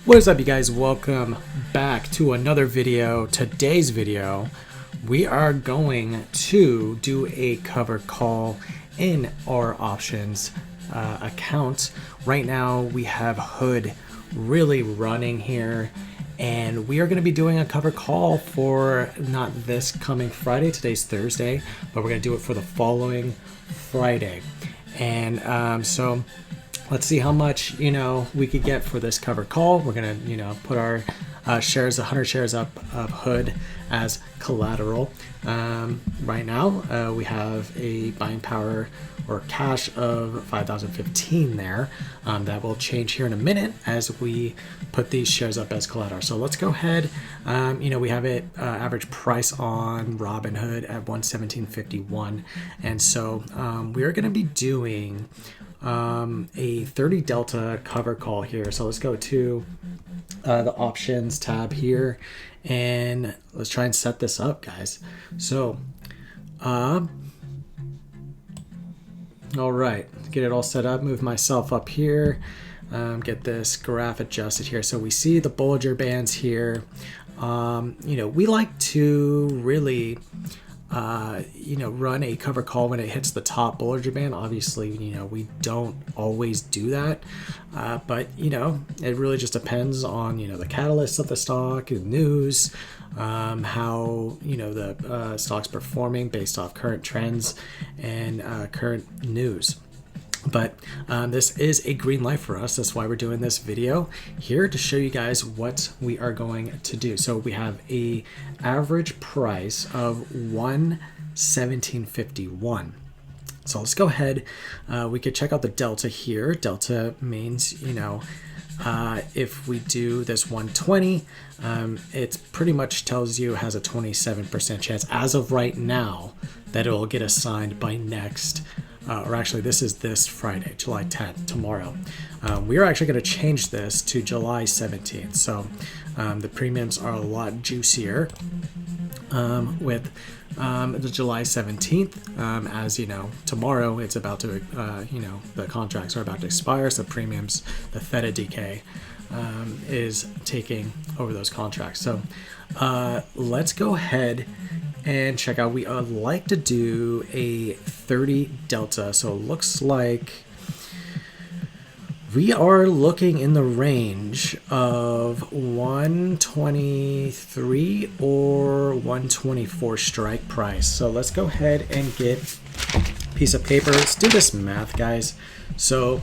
What is up, you guys? Welcome back to another video. Today's video, we are going to do a cover call in our options account. Right now we have Hood really running here, and we are going to be doing a cover call for not this coming Friday. Today's Thursday, but we're going to do it for the following Friday. And so let's see how much we could get for this cover call. We're gonna put our shares, 100 shares up of Hood as collateral. Right now we have a buying power or cash of 5,015 there. That will change here in a minute as we put these shares up as collateral. So let's go ahead. We have it average price on Robinhood at 117.51, and so we are going to be doing a 30 delta cover call here. So let's go to the options tab here, and let's try and set this up, guys. So all right, get it all set up, move myself up here, get this graph adjusted here. So we see the Bollinger Bands here. We like to really run a cover call when it hits the top Bollinger Band. Obviously, we don't always do that, but it really just depends on the catalyst of the stock, the news, how the stock's performing based off current trends and current news. But this is a green light for us. That's why we're doing this video here, to show you guys what we are going to do. So we have a average price of 117.51. So let's go ahead. We could check out the delta here. Delta means if we do this 120, it pretty much tells you, has a 27% chance as of right now that it will get assigned by next or actually this is this Friday, July 10th, tomorrow. We are actually going to change this to July 17th. So the premiums are a lot juicier with the July 17th. As tomorrow it's about to, the contracts are about to expire. So premiums, the theta decay is taking over those contracts. So let's go ahead and check out. We like to do a 30 delta. So it looks like we are looking in the range of 123 or 124 strike price. So let's go ahead and get a piece of paper. Let's do this math, guys. So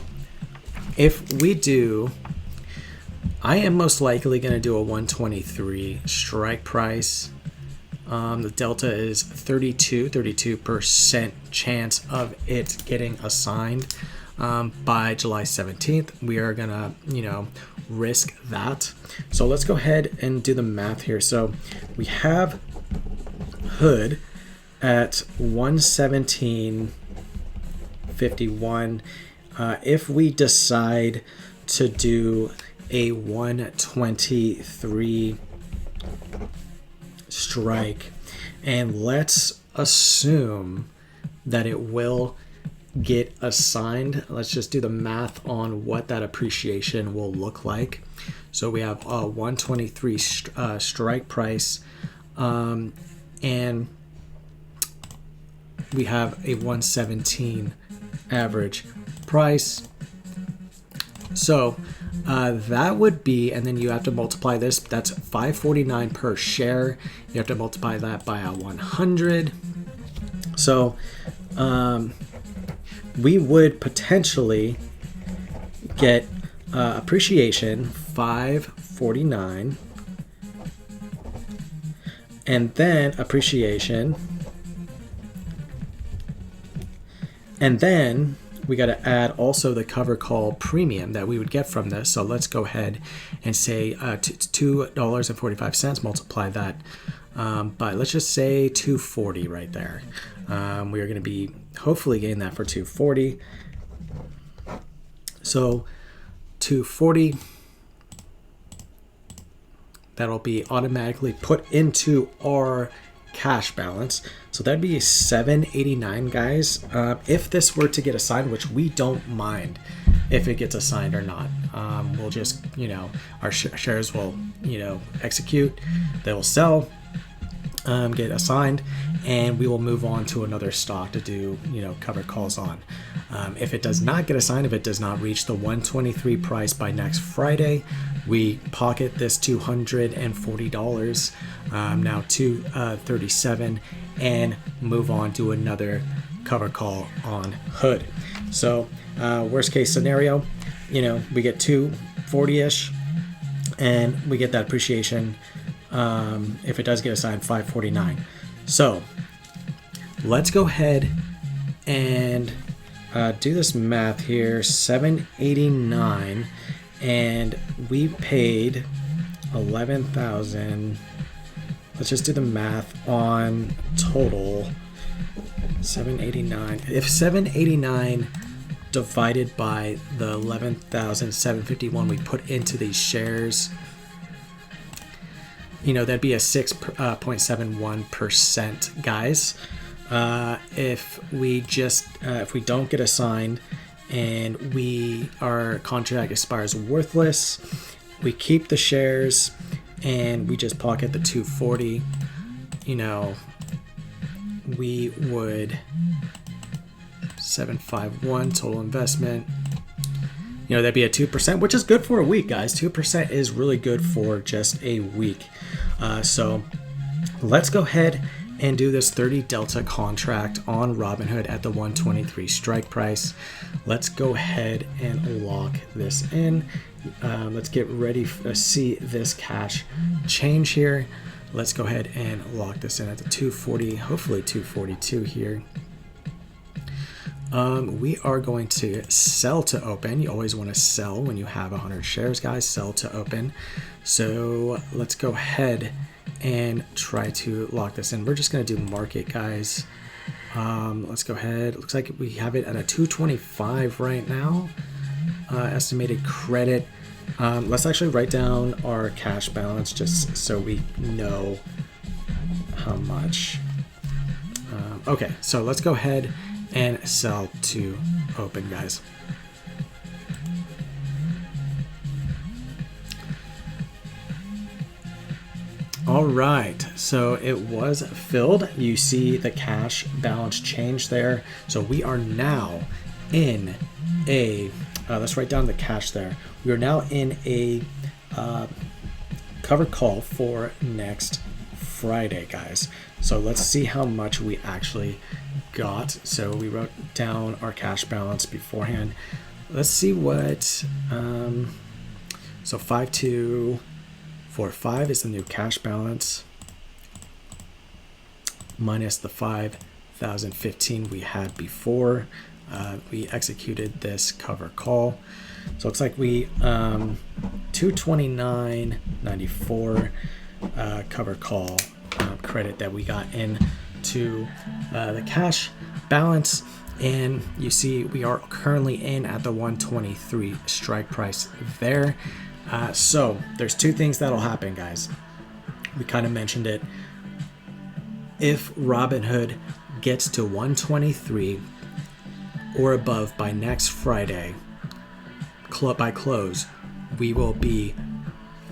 if we do, I am most likely going to do a 123 strike price. The delta is 32% chance of it getting assigned by July 17th. We are gonna, risk that. So let's go ahead and do the math here. So we have Hood at 117.51. If we decide to do a 123 strike, and let's assume that it will get assigned. Let's just do the math on what that appreciation will look like. So we have a 123 strike price, and we have a 117 average price. So that would be, and then you have to multiply this, that's 549 per share. You have to multiply that by 100. So we would potentially get appreciation 549, and then appreciation, and then we got to add also the cover call premium that we would get from this. So let's go ahead and say $2.45, multiply that by, let's just say 240 right there. We are going to be hopefully getting that for 240. So 240, that'll be automatically put into our cash balance. So that'd be 789, guys. If this were to get assigned, which we don't mind, if it gets assigned or not. We'll just, our shares will, execute, they will sell, get assigned, and we will move on to another stock to do, covered calls on. If it does not get assigned, if it does not reach the 123 price by next Friday, we pocket this $240, now $237, and move on to another cover call on Hood. So worst case scenario, we get 240-ish, and we get that appreciation. If it does get assigned, 549. So let's go ahead and do this math here. 789, and we paid 11,000. Let's just do the math on total. 789. If 789 divided by the 11,751 we put into these shares, that'd be a 6.71%, guys. If we don't get assigned and our contract expires worthless, we keep the shares and we just pocket the 240, we would 751 total investment. That'd be a 2%, which is good for a week, guys. 2% is really good for just a week. So let's go ahead and do this 30 Delta contract on Robinhood at the 123 strike price. Let's go ahead and lock this in. Let's get ready to see this cash change here. Let's go ahead and lock this in at the 240, hopefully 242 here. We are going to sell to open. You always want to sell when you have 100 shares, guys. Sell to open. So let's go ahead and try to lock this in. We're just going to do market, guys. Let's go ahead. Looks like we have it at a 225 right now. Estimated credit. Let's actually write down our cash balance just so we know how much. Okay, so let's go ahead and sell to open, guys. All right, so it was filled. You see the cash balance change there. So we are now in a, let's write down the cash there. We are now in a covered call for next Friday, guys. So let's see how much we actually got. So we wrote down our cash balance beforehand. Let's see what, so 5245 is the new cash balance minus the 5,015 we had before we executed this cover call. So it looks like we 229.94 cover call credit that we got into the cash balance, and you see we are currently in at the 123 strike price there. So there's two things that'll happen, guys. We kind of mentioned it. If Robinhood gets to 123 or above by next Friday, by close, we will be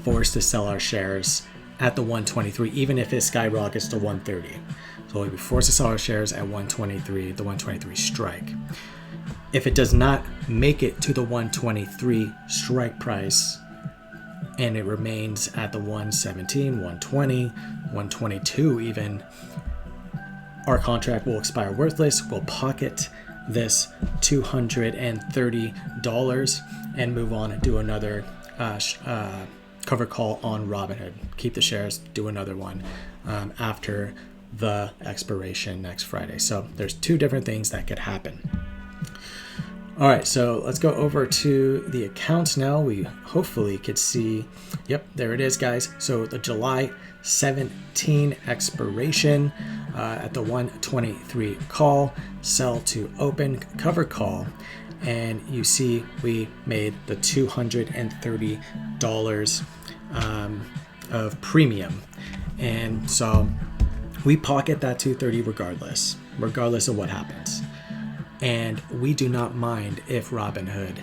forced to sell our shares at the 123, even if it skyrockets to 130. So we'll be forced to sell our shares at 123, the 123 strike. If it does not make it to the 123 strike price and it remains at the 117, 120, 122 even, our contract will expire worthless. We'll pocket this $230 and move on and do another cover call on Robinhood. Keep the shares, do another one after the expiration next Friday. So there's two different things that could happen. All right, so let's go over to the accounts now. We hopefully could see, yep, there it is, guys. So the July 17 expiration at the 123 call, sell to open cover call. And you see we made the $230 of premium. And so we pocket that $230 regardless of what happens. And we do not mind if Robinhood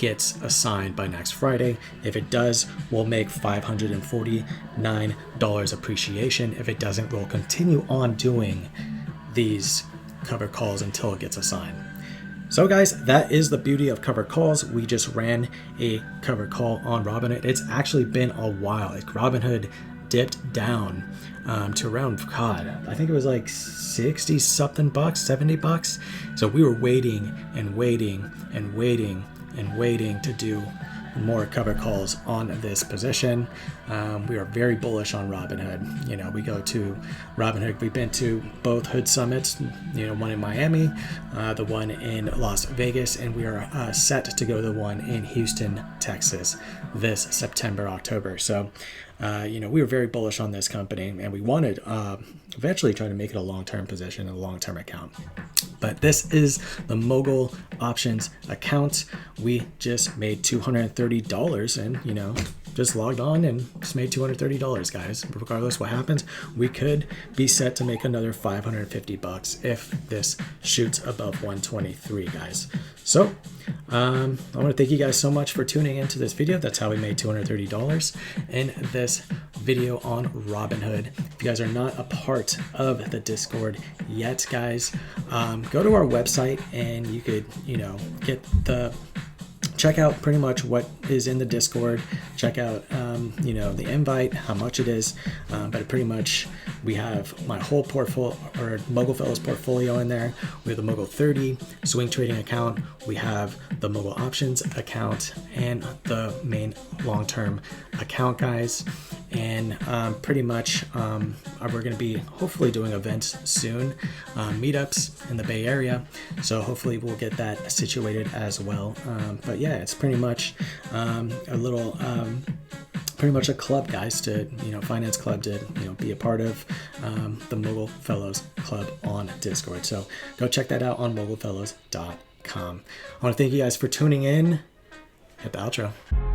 gets assigned by next Friday. If it does, we'll make $549 appreciation. If it doesn't, we'll continue on doing these cover calls until it gets assigned. So guys, that is the beauty of cover calls. We just ran a cover call on Robinhood. It's actually been a while. Like Robinhood dipped down to around, God, I think it was like 60 something bucks, 70 bucks. So we were waiting and waiting and waiting and waiting to do more cover calls on this position. We are very bullish on Robinhood. You know, we go to Robinhood. We've been to both Hood Summits, you know, one in Miami, the one in Las Vegas, and we are set to go to the one in Houston, Texas this September, October. So, you know, we were very bullish on this company, and we wanted eventually try to make it a long-term position, a long-term account. But this is the Mogul options account. We just made $230 and, you know, just logged on and just made $230, guys. Regardless what happens, we could be set to make another 550 bucks if this shoots above 123, guys. So I want to thank you guys so much for tuning into this video. That's how we made $230 in this video on Robinhood. If you guys are not a part of the Discord yet, guys, go to our website and you could, you know, check out pretty much what is in the Discord. Check out, you know, the invite, how much it is. But pretty much we have my whole portfolio, or Mogul Fellows portfolio in there. We have the Mogul 30 swing trading account. We have the Mogul options account and the main long-term account, guys. And pretty much we're going to be hopefully doing events soon, meetups in the Bay Area. So hopefully we'll get that situated as well. But yeah, it's pretty much pretty much a club, guys, to, you know, finance club to, you know, be a part of the Mogul Fellows Club on Discord. So go check that out on mogulfellows.com. I want to thank you guys for tuning in. Hit the outro.